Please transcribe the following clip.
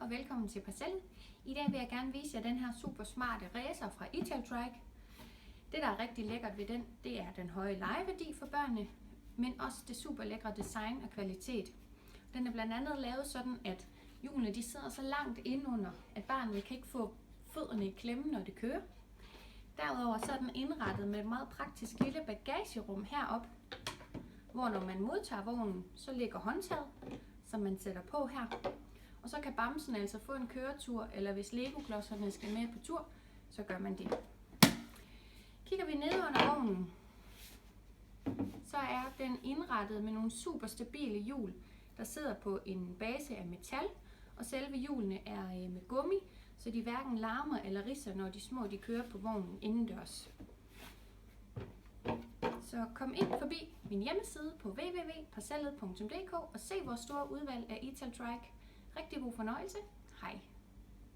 og velkommen til Parcellet. I dag vil jeg gerne vise jer den her super smarte racer fra Italtrike. Det der er rigtig lækkert ved den, det er den høje legeværdi for børnene, men også det super lækre design og kvalitet. Den er blandt andet lavet sådan, at hjulene de sidder så langt indunder, at barnet kan ikke få fødderne i klemme, når det kører. Derudover så er den indrettet med et meget praktisk lille bagagerum heroppe, hvor når man modtager vognen, så ligger håndtaget, som man sætter på her. Og så kan bamsen altså få en køretur, eller hvis legoklodserne skal med på tur, så gør man det. Kigger vi ned under vognen, så er den indrettet med nogle super stabile hjul, der sidder på en base af metal, og selve hjulene er med gummi, så de hverken larmer eller ridser, når de små de kører på vognen indendørs. Så kom ind forbi min hjemmeside på www.parcellet.dk og se vores store udvalg af Italtrike. Rigtig god fornøjelse. Hej.